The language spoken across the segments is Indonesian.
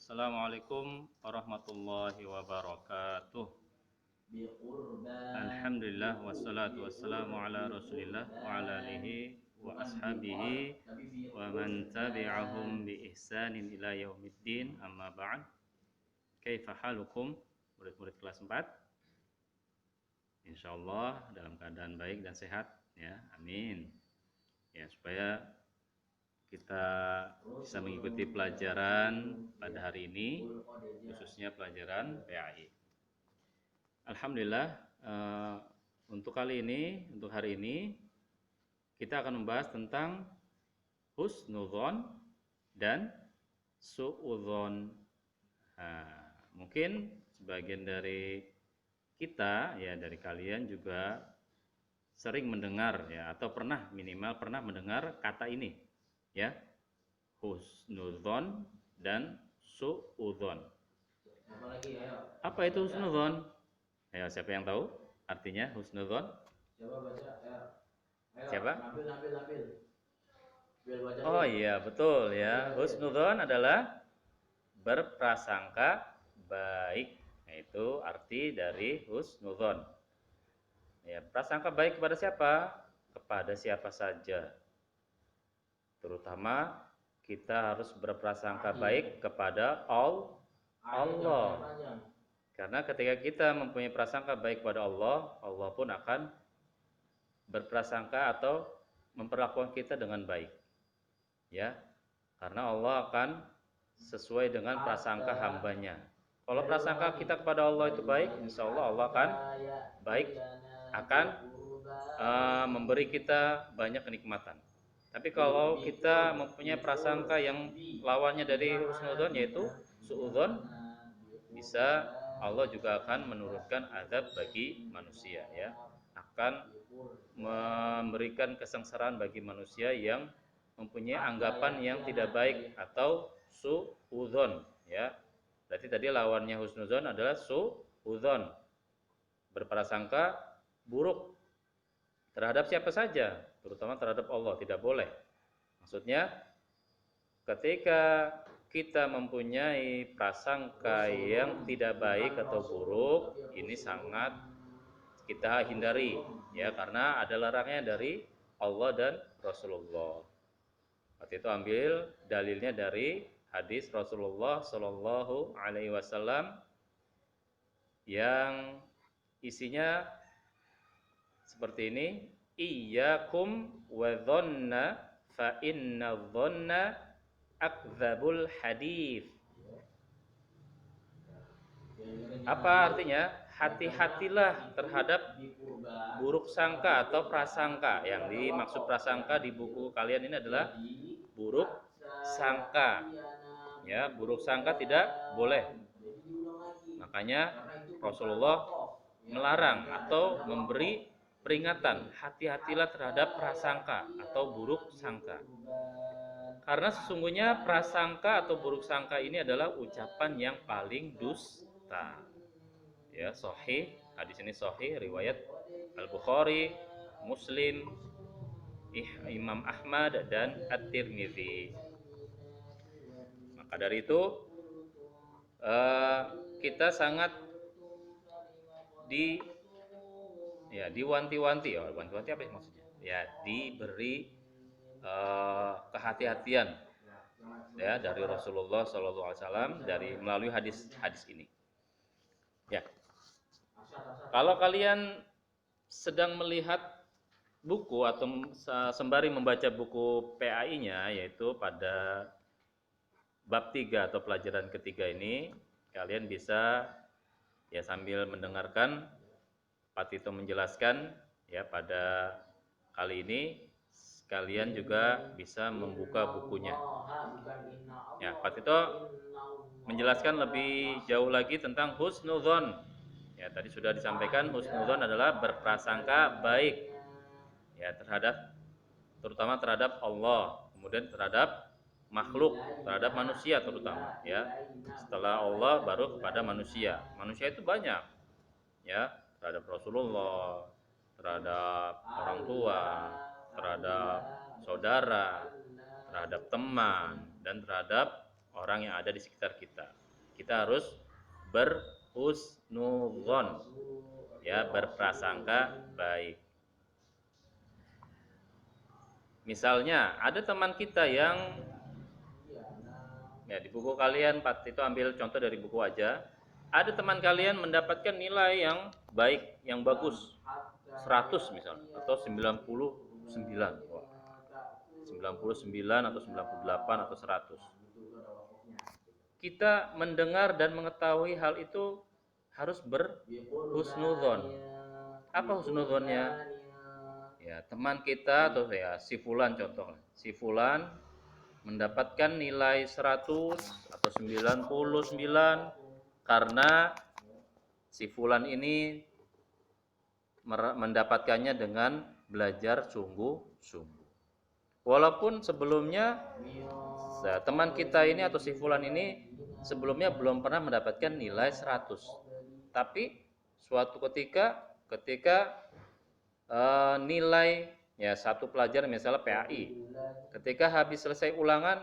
Assalamualaikum warahmatullahi wabarakatuh. Alhamdulillah wassalatu wassalamu ala Rasulillah wa ala alihi wa ashabihi wa man tabi'ahum bi ihsanin ila yaumiddin, amma ba'd. Kaifa halukum murid-murid kelas 4? Insyaallah dalam keadaan baik dan sehat ya. Amin. Ya, supaya kita bisa mengikuti pelajaran pada hari ini, khususnya pelajaran PAI. Alhamdulillah, untuk hari ini kita akan membahas tentang husnudzon dan suudzon. Mungkin sebagian dari kita ya, dari kalian juga sering mendengar ya, atau minimal pernah mendengar kata ini ya, husnudzon dan suudzon. Apa itu husnudzon? Ayo, siapa yang tahu artinya husnudzon? Coba baca ya. Ayo, Siapa? Nabil. Oh iya, betul ya. Husnudzon adalah berprasangka baik. Nah, itu arti dari husnudzon. Ya, prasangka baik kepada siapa? Kepada siapa saja. Terutama kita harus berprasangka baik kepada Allah. Karena ketika kita mempunyai prasangka baik kepada Allah, Allah pun akan berprasangka atau memperlakukan kita dengan baik. Ya. Karena Allah akan sesuai dengan prasangka hambanya. Kalau prasangka kita kepada Allah itu baik, insya Allah Allah akan baik, akan memberi kita banyak kenikmatan. Tapi kalau kita mempunyai prasangka yang lawannya dari husnudzon, yaitu suudzon, bisa Allah juga akan menurunkan azab bagi manusia ya, akan memberikan kesengsaraan bagi manusia yang mempunyai anggapan yang tidak baik atau suudzon ya. Berarti tadi lawannya husnudzon adalah suudzon, berprasangka buruk terhadap siapa saja, terutama terhadap Allah, tidak boleh. Maksudnya ketika kita mempunyai prasangka yang tidak baik atau buruk, ini sangat kita hindari ya, karena ada larangannya dari Allah dan Rasulullah. Waktu itu ambil dalilnya dari hadis Rasulullah Shallallahu Alaihi Wasallam yang isinya seperti ini: iyyakum wa dhanna fa inna dhanna akdzabul hadits. Apa artinya? Hati-hatilah terhadap buruk sangka atau prasangka. Yang dimaksud prasangka di buku kalian ini adalah buruk sangka. Ya, buruk sangka tidak boleh. Makanya Rasulullah melarang atau memberi peringatan, hati-hatilah terhadap prasangka atau buruk sangka. Karena sesungguhnya prasangka atau buruk sangka ini adalah ucapan yang paling dusta. Ya, sahih, hadis ini sahih, riwayat Al-Bukhari, Muslim, Imam Ahmad dan At-Tirmidzi. Maka dari itu kita sangat diwanti-wanti. Wanti-wanti apa maksudnya? Ya, diberi kehati-hatian ya dari Rasulullah SAW dari melalui hadis ini. Ya. Kalau kalian sedang melihat buku atau sembari membaca buku PAI-nya, yaitu pada bab 3 atau pelajaran ketiga ini, kalian bisa ya sambil mendengarkan Pak Tito menjelaskan ya, pada kali ini kalian juga bisa membuka bukunya. Ya, Pak Tito menjelaskan lebih jauh lagi tentang husnudzon. Ya, tadi sudah disampaikan husnudzon adalah berprasangka baik ya, terutama terhadap Allah, kemudian terhadap makhluk, terhadap manusia terutama ya. Setelah Allah baru kepada manusia. Manusia itu banyak ya, terhadap Rasulullah, terhadap orang tua, terhadap saudara, terhadap teman, dan terhadap orang yang ada di sekitar kita. Kita harus berhusnudzon, ya, berprasangka baik. Misalnya ada teman kita yang, ya, di buku kalian Pak itu ambil contoh dari buku aja. Ada teman kalian mendapatkan nilai yang baik, yang bagus, 100 misalnya, atau 99. Wah, 99 atau 98 atau 100. Kita mendengar dan mengetahui hal itu harus berhusnudzon. Apa husnudzonnya? Ya, teman kita atau ya si fulan contohnya. Si fulan mendapatkan nilai 100 atau 99 karena si fulan ini mendapatkannya dengan belajar sungguh-sungguh. Walaupun sebelumnya teman kita ini atau si fulan ini sebelumnya belum pernah mendapatkan nilai 100. Tapi suatu ketika nilai ya satu pelajaran misalnya PAI, ketika habis selesai ulangan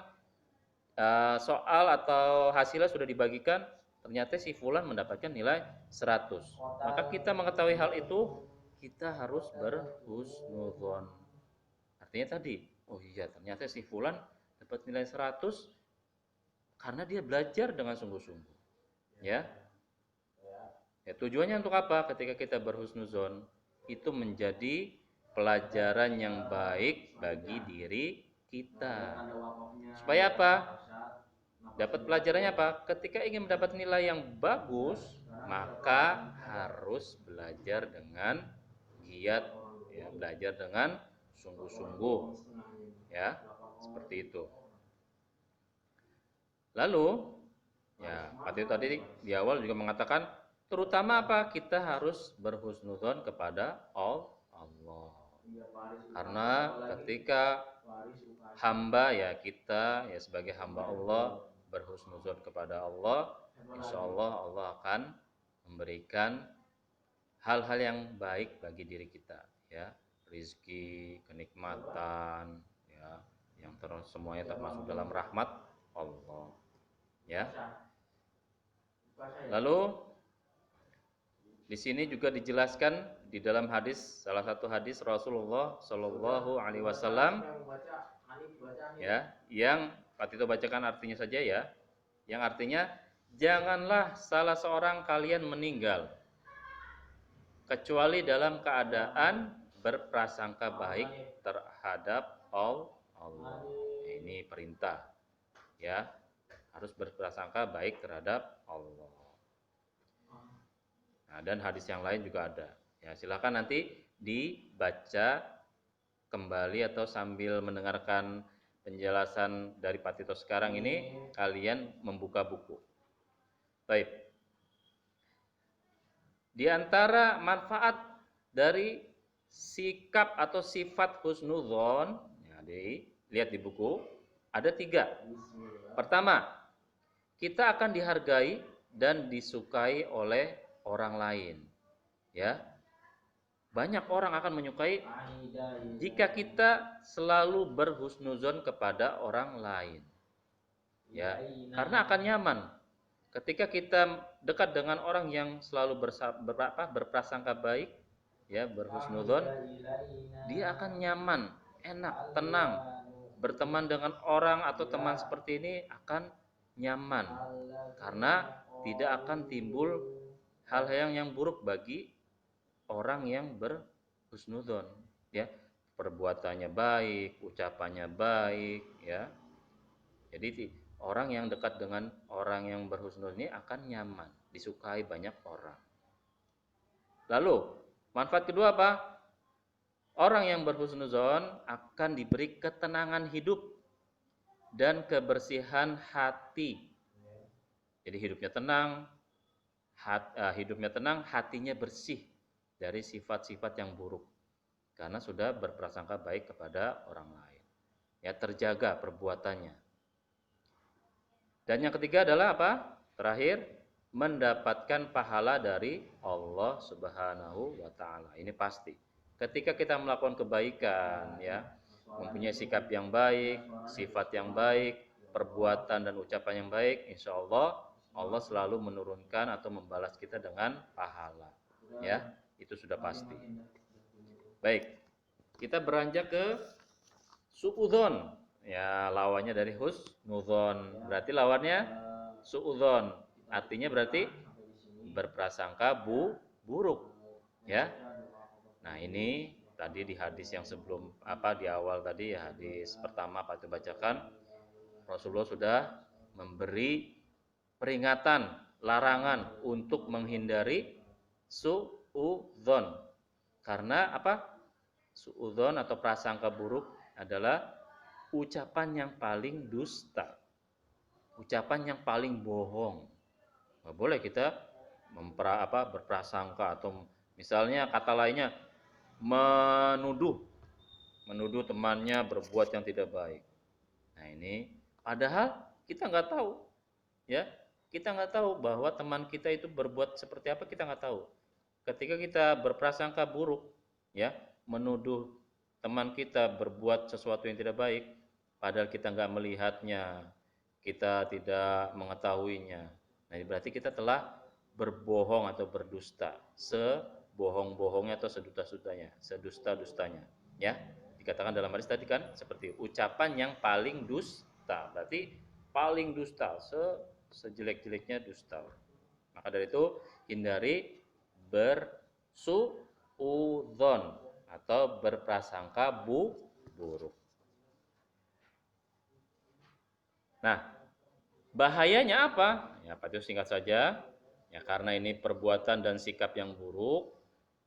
soal atau hasilnya sudah dibagikan, ternyata si fulan mendapatkan nilai 100. Maka kita mengetahui hal itu, kita harus berhusnudzon. Artinya tadi, oh iya ternyata si fulan dapat nilai 100 karena dia belajar dengan sungguh-sungguh. Ya. Ya, tujuannya untuk apa? Ketika kita berhusnudzon, itu menjadi pelajaran yang baik bagi diri kita. Supaya apa? Dapat pelajarannya apa? Ketika ingin mendapat nilai yang bagus, maka harus belajar dengan giat, ya, belajar dengan sungguh-sungguh, ya, seperti itu. Lalu, ya, tadi di awal juga mengatakan, terutama apa? Kita harus berhusnudzon kepada Allah. Karena ketika hamba, ya kita ya sebagai hamba Allah berhusnudzon kepada Allah, insya Allah Allah akan memberikan hal-hal yang baik bagi diri kita, ya, rizki, kenikmatan, ya, yang semuanya termasuk dalam rahmat Allah, ya. Lalu di sini juga dijelaskan di dalam hadis, salah satu hadis Rasulullah Shallallahu Alaihi Wasallam, ya, yang Pak Tito bacakan artinya saja, ya, yang artinya janganlah salah seorang kalian meninggal kecuali dalam keadaan berprasangka baik terhadap Allah. Ini perintah, ya, harus berprasangka baik terhadap Allah. Nah, dan hadis yang lain juga ada. Ya, silakan nanti dibaca kembali atau sambil mendengarkan penjelasan dari Pak Tito sekarang ini, kalian membuka buku. Baik. Di antara manfaat dari sikap atau sifat husnudzon, ya, lihat di buku, ada 3. Pertama, kita akan dihargai dan disukai oleh orang lain, ya. Banyak orang akan menyukai jika kita selalu berhusnudzon kepada orang lain, ya, karena akan nyaman. Ketika kita dekat dengan orang yang selalu berprasangka baik, ya, berhusnudzon, dia akan nyaman, enak, tenang. Berteman dengan orang atau teman seperti ini akan nyaman karena tidak akan timbul hal-hal yang buruk bagi orang yang berhusnudzon, ya, perbuatannya baik, ucapannya baik, ya. Jadi orang yang dekat dengan orang yang berhusnudzon ini akan nyaman, disukai banyak orang. Lalu manfaat kedua apa? Orang yang berhusnudzon akan diberi ketenangan hidup dan kebersihan hati. Jadi hidupnya tenang, hatinya bersih dari sifat-sifat yang buruk karena sudah berprasangka baik kepada orang lain, ya, terjaga perbuatannya. Dan yang ketiga adalah apa? Terakhir, mendapatkan pahala dari Allah Subhanahu wa taala. Ini pasti. Ketika kita melakukan kebaikan, ya, mempunyai sikap yang baik, sifat yang baik, perbuatan dan ucapan yang baik, insya Allah Allah selalu menurunkan atau membalas kita dengan pahala. Ya, itu sudah pasti. Baik, kita beranjak ke suudzon. Ya, lawannya dari husnudzon. Berarti lawannya suudzon. Artinya berarti berprasangka buruk. Ya. Nah, ini tadi di hadis yang sebelum di awal tadi ya, hadis pertama Pak itu bacakan, Rasulullah sudah memberi peringatan, larangan untuk menghindari suudzon. Karena apa? Suudzon atau prasangka buruk adalah ucapan yang paling dusta. Ucapan yang paling bohong. Nggak boleh kita berprasangka atau misalnya kata lainnya menuduh temannya berbuat yang tidak baik. Nah, ini padahal kita nggak tahu, ya, kita nggak tahu bahwa teman kita itu berbuat seperti apa, kita nggak tahu. Ketika kita berprasangka buruk, ya, menuduh teman kita berbuat sesuatu yang tidak baik, padahal kita nggak melihatnya, kita tidak mengetahuinya. Nah, berarti kita telah berbohong atau berdusta, sebohong-bohongnya atau sedusta-dustanya, ya. Dikatakan dalam hadis tadi kan seperti ucapan yang paling dusta, berarti paling dusta, sejelek-jeleknya dusta. Maka dari itu hindari bersuudzon atau berprasangka buruk. Nah, bahayanya apa? Ya, Pak, itu singkat saja. Ya, karena ini perbuatan dan sikap yang buruk,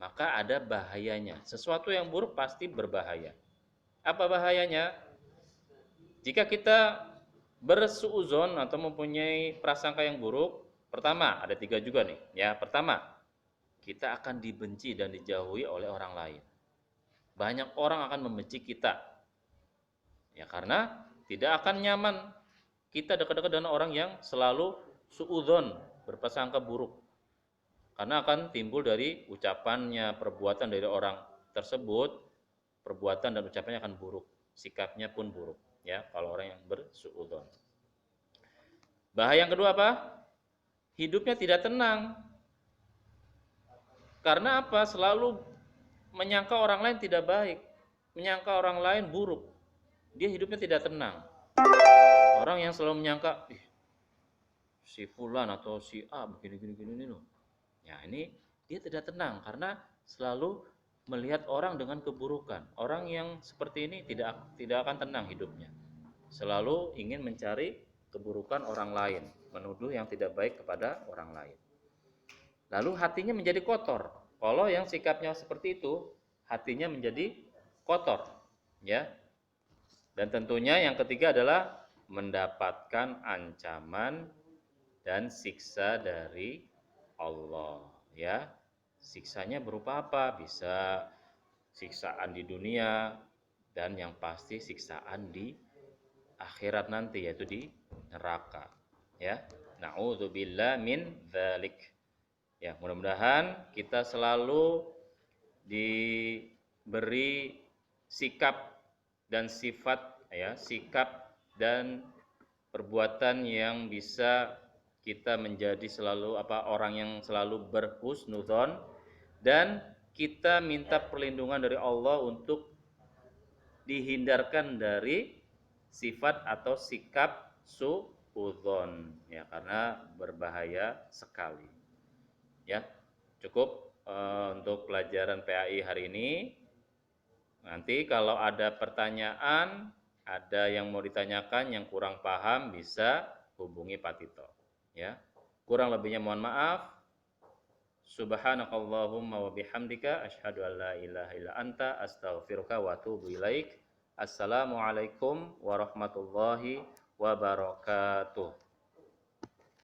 maka ada bahayanya. Sesuatu yang buruk pasti berbahaya. Apa bahayanya? Jika kita bersuudzon atau mempunyai prasangka yang buruk, pertama, ada 3 juga nih. Ya, pertama, kita akan dibenci dan dijauhi oleh orang lain. Banyak orang akan membenci kita. Ya, karena tidak akan nyaman kita dekat-dekat dengan orang yang selalu suudzon, berprasangka buruk. Karena akan timbul dari ucapannya, perbuatan dari orang tersebut, perbuatan dan ucapannya akan buruk, sikapnya pun buruk, ya, kalau orang yang bersuudzon. Bahaya yang kedua apa? Hidupnya tidak tenang. Karena apa? Selalu menyangka orang lain tidak baik, menyangka orang lain buruk. Dia hidupnya tidak tenang. Orang yang selalu menyangka, si fulan atau si A begini loh. Ya, ini dia tidak tenang karena selalu melihat orang dengan keburukan. Orang yang seperti ini tidak akan tenang hidupnya. Selalu ingin mencari keburukan orang lain, menuduh yang tidak baik kepada orang lain. Lalu hatinya menjadi kotor. Kalau yang sikapnya seperti itu, hatinya menjadi kotor, ya. Dan tentunya yang ketiga adalah mendapatkan ancaman dan siksa dari Allah, ya. Siksanya berupa apa? Bisa siksaan di dunia dan yang pasti siksaan di akhirat nanti, yaitu di neraka, ya. Na'udzubillah min dzalik. Ya, mudah-mudahan kita selalu diberi sikap dan sifat, ya, sikap dan perbuatan yang bisa kita menjadi selalu orang yang selalu berhusnudzon, dan kita minta perlindungan dari Allah untuk dihindarkan dari sifat atau sikap suudzon, ya, karena berbahaya sekali. Ya, cukup untuk pelajaran PAI hari ini. Nanti kalau ada pertanyaan, ada yang mau ditanyakan, yang kurang paham, bisa hubungi Pak Tito. Ya, kurang lebihnya mohon maaf. Subhanakallahumma wa bihamdika asyhadu an la ilaha illa anta astaghfiruka wa atubu ilaik. Assalamualaikum warahmatullahi wabarakatuh.